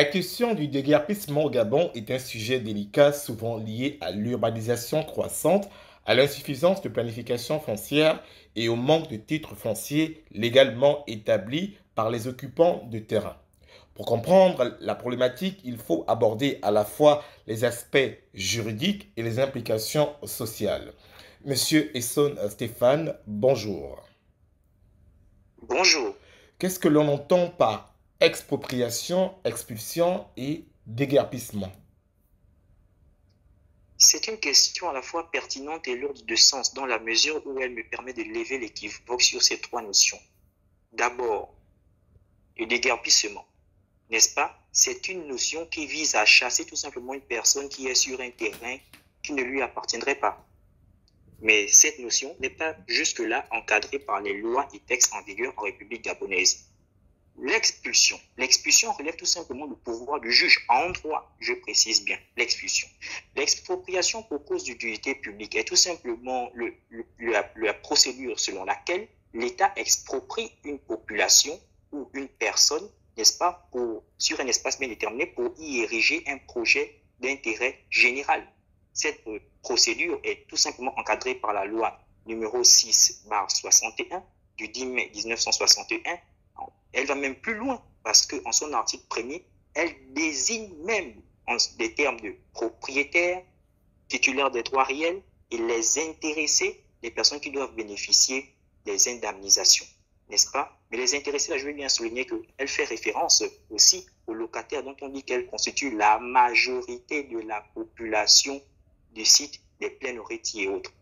La question du déguerpissement au Gabon est un sujet délicat, souvent lié à l'urbanisation croissante, à l'insuffisance de planification foncière et au manque de titres fonciers légalement établis par les occupants de terrain. Pour comprendre la problématique, il faut aborder à la fois les aspects juridiques et les implications sociales. Monsieur Esson Stéphane, bonjour. Bonjour. Qu'est-ce que l'on entend par expropriation, expulsion et déguerpissement? C'est une question à la fois pertinente et lourde de sens dans la mesure où elle me permet de lever l'équivoque sur ces trois notions. D'abord, le déguerpissement, n'est-ce pas? C'est une notion qui vise à chasser tout simplement une personne qui est sur un terrain qui ne lui appartiendrait pas. Mais cette notion n'est pas jusque-là encadrée par les lois et textes en vigueur en République gabonaise. L'expulsion. L'expulsion relève tout simplement du pouvoir du juge en droit, je précise bien, l'expulsion. L'expropriation pour cause d'utilité publique est tout simplement la procédure selon laquelle l'État exproprie une population ou une personne, n'est-ce pas, sur un espace bien déterminé pour y ériger un projet d'intérêt général. Cette procédure est tout simplement encadrée par la loi numéro 6/61 du 10 mai 1961. Elle va même plus loin parce qu'en son article premier, elle désigne même en des termes de propriétaires, titulaires des droits réels et les intéressés, les personnes qui doivent bénéficier des indemnisations, n'est-ce pas? Mais les intéressés, là, je veux bien souligner qu'elle fait référence aussi aux locataires dont on dit qu'elle constitue la majorité de la population du site des plaines et autres.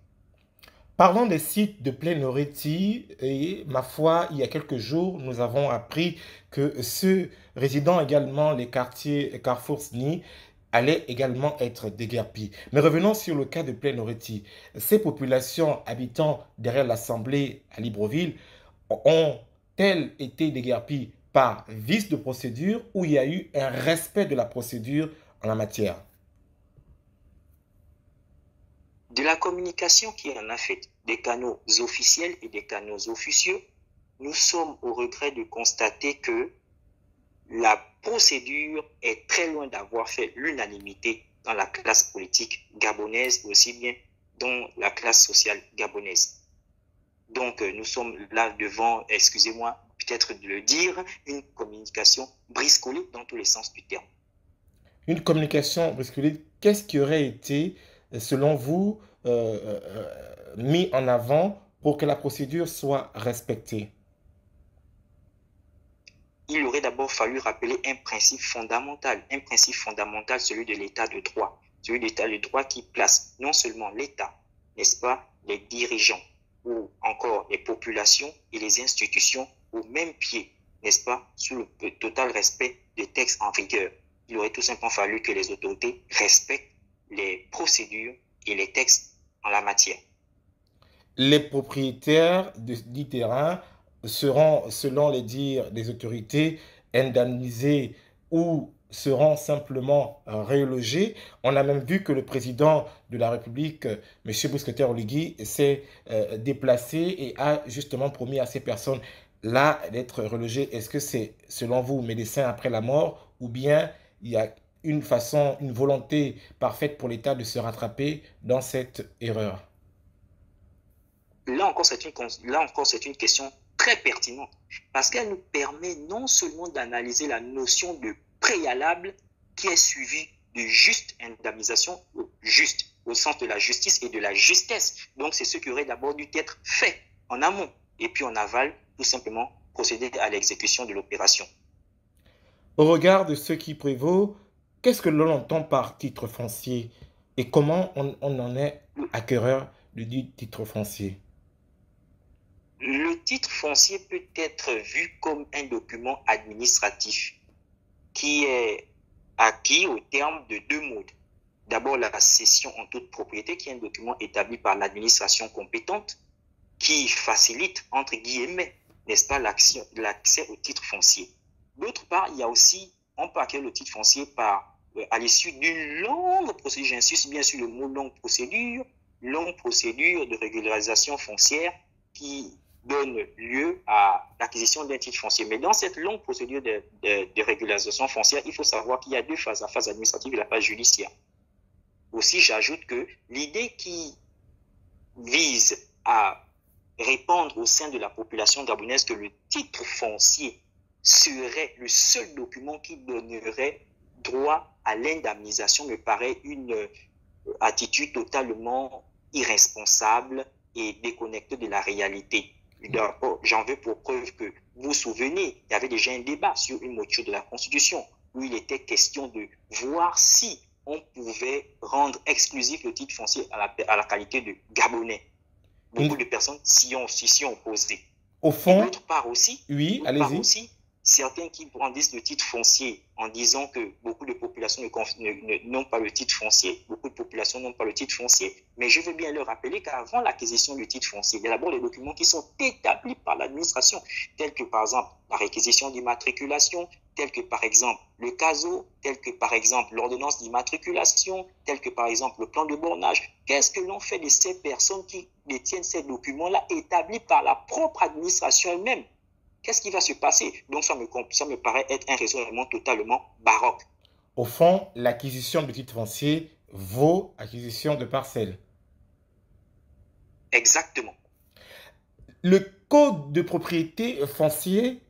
Parlons des sites de Plénoreti et ma foi, il y a quelques jours, nous avons appris que ceux résidant également les quartiers Carrefour SNI allaient également être déguerpis. Mais revenons sur le cas de Plénoreti. Ces populations habitant derrière l'Assemblée à Libreville ont-elles été déguerpies par vice de procédure ou il y a eu un respect de la procédure en la matière? De la communication qui en a fait, des canaux officiels et des canaux officieux, nous sommes au regret de constater que la procédure est très loin d'avoir fait l'unanimité dans la classe politique gabonaise, aussi bien dans la classe sociale gabonaise. Donc, nous sommes là devant, excusez-moi, peut-être de le dire, une communication briscolée dans tous les sens du terme. Une communication bousculée, qu'est-ce qui aurait été, selon vous, mis en avant pour que la procédure soit respectée? Il aurait d'abord fallu rappeler un principe fondamental, celui de l'état de droit, celui de l'état de droit qui place non seulement l'État, n'est-ce pas, les dirigeants ou encore les populations et les institutions au même pied, n'est-ce pas, sous le total respect des textes en vigueur. Il aurait tout simplement fallu que les autorités respectent les procédures et les textes en la matière. Les propriétaires du terrain seront, selon les dires des autorités, indemnisés ou seront simplement relogés. On a même vu que le président de la République, M. Bousquet-Oligui, s'est déplacé et a justement promis à ces personnes-là d'être relogées. Est-ce que c'est, selon vous, médecin après la mort ou bien il y a une façon, une volonté parfaite pour l'État de se rattraper dans cette erreur? Là encore, c'est une question très pertinente parce qu'elle nous permet non seulement d'analyser la notion de préalable qui est suivie de juste indemnisation, juste au sens de la justice et de la justesse. Donc, c'est ce qui aurait d'abord dû être fait en amont et puis en aval, tout simplement procéder à l'exécution de l'opération. Au regard de ce qui prévaut, qu'est-ce que l'on entend par titre foncier et comment on en est acquéreur de dit titre foncier? Le titre foncier peut être vu comme un document administratif qui est acquis au terme de deux modes. D'abord, la cession en toute propriété, qui est un document établi par l'administration compétente, qui facilite, entre guillemets, n'est-ce pas, l'accès au titre foncier. D'autre part, il y a aussi, on peut acquérir le titre foncier à l'issue d'une longue procédure, j'insiste bien sur le mot longue procédure de régularisation foncière qui donne lieu à l'acquisition d'un titre foncier. Mais dans cette longue procédure de régularisation foncière, il faut savoir qu'il y a deux phases, la phase administrative et la phase judiciaire. Aussi, j'ajoute que l'idée qui vise à répandre au sein de la population gabonaise que le titre foncier serait le seul document qui donnerait droit à l'indemnisation me paraît une attitude totalement irresponsable et déconnectée de la réalité. J'en veux pour preuve que vous vous souvenez, il y avait déjà un débat sur une mouture de la Constitution où il était question de voir si on pouvait rendre exclusif le titre foncier à la qualité de Gabonais. Beaucoup de personnes s'y ont opposé. Au fond, d'autre part aussi, oui, allez-y. Certains qui brandissent le titre foncier en disant que beaucoup de populations n'ont pas le titre foncier. Beaucoup de populations n'ont pas le titre foncier. Mais je veux bien leur rappeler qu'avant l'acquisition du titre foncier, il y a d'abord les documents qui sont établis par l'administration, tels que par exemple la réquisition d'immatriculation, tels que par exemple le CASO, tels que par exemple l'ordonnance d'immatriculation, tels que par exemple le plan de bornage. Qu'est-ce que l'on fait de ces personnes qui détiennent ces documents-là établis par la propre administration elle-même? Qu'est-ce qui va se passer? Donc, ça me paraît être un raisonnement totalement baroque. Au fond, l'acquisition de titre foncier vaut acquisition de parcelles. Exactement. Le code de propriété foncier,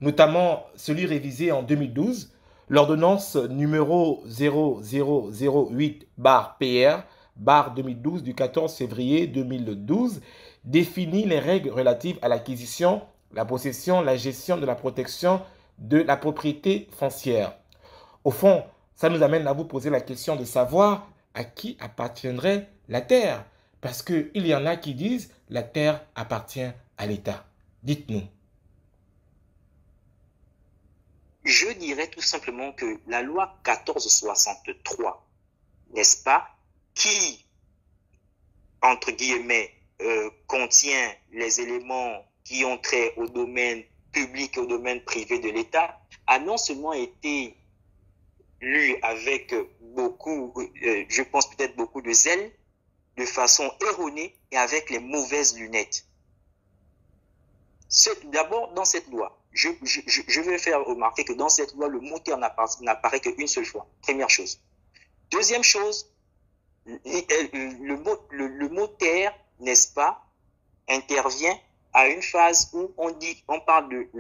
notamment celui révisé en 2012, l'ordonnance numéro 0008/PR/2012 du 14 février 2012, définit les règles relatives à l'acquisition, la possession, la gestion de la protection de la propriété foncière. Au fond, ça nous amène à vous poser la question de savoir à qui appartiendrait la terre. Parce qu'il y en a qui disent la terre appartient à l'État. Dites-nous. Je dirais tout simplement que la loi 1463, n'est-ce pas, qui, entre guillemets, contient les éléments qui ont trait au domaine public et au domaine privé de l'État, a non seulement été lu avec beaucoup, je pense peut-être beaucoup de zèle, de façon erronée et avec les mauvaises lunettes. D'abord, dans cette loi, je vais faire remarquer que dans cette loi, le mot terre n'apparaît qu'une seule fois. Première chose. Deuxième chose, le mot terre, n'est-ce pas, intervient à une phase où on parle du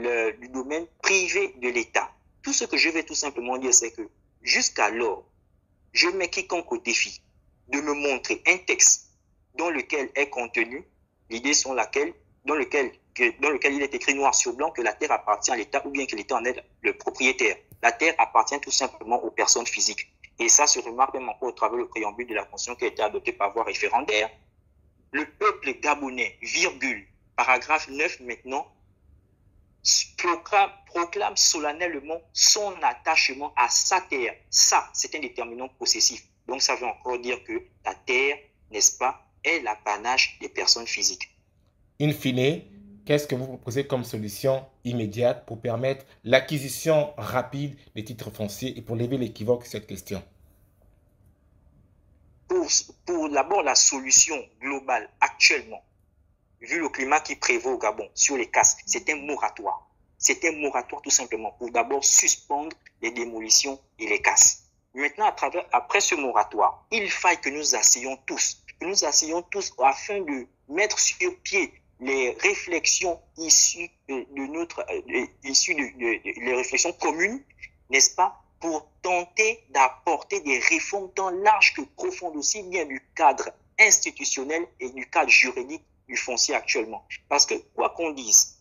domaine privé de l'État. Tout ce que je vais tout simplement dire, c'est que jusqu'alors, je mets quiconque au défi de me montrer un texte dans lequel est contenu l'idée dans lequel il est écrit noir sur blanc que la terre appartient à l'État ou bien que l'État en est le propriétaire. La terre appartient tout simplement aux personnes physiques. Et ça se remarque même encore au travers du préambule de la Constitution qui a été adoptée par voie référendaire. Le peuple gabonais, virgule, paragraphe 9 maintenant, proclame solennellement son attachement à sa terre. Ça, c'est un déterminant possessif. Donc, ça veut encore dire que la terre, n'est-ce pas, est l'apanage des personnes physiques. In fine, qu'est-ce que vous proposez comme solution immédiate pour permettre l'acquisition rapide des titres fonciers et pour lever l'équivoque sur cette question? Pour d'abord la solution globale actuellement, vu le climat qui prévaut au Gabon sur les casses, c'est un moratoire. C'est un moratoire tout simplement pour d'abord suspendre les démolitions et les casses. Maintenant, après ce moratoire, il faille que nous asseyions tous afin de mettre sur pied les réflexions issues les réflexions communes, n'est-ce pas, pour tenter d'apporter des réformes tant larges que profondes, aussi bien du cadre institutionnel et du cadre juridique du foncier actuellement. Parce que, quoi qu'on dise,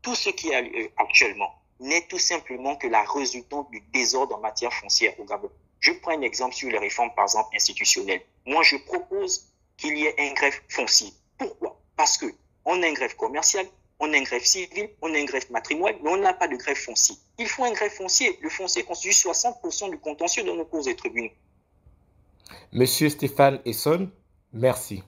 tout ce qui a lieu actuellement n'est tout simplement que la résultante du désordre en matière foncière au Gabon. Je prends un exemple sur les réformes, par exemple, institutionnelles. Moi, je propose qu'il y ait un greffe foncier. Pourquoi? Parce que on a un greffe commercial, on a un greffe civil, on a un greffe matrimonial, mais on n'a pas de greffe foncier. Il faut un greffe foncier. Le foncier constitue 60% du contentieux de nos cours et tribunaux. Monsieur Stéphane Esson, merci.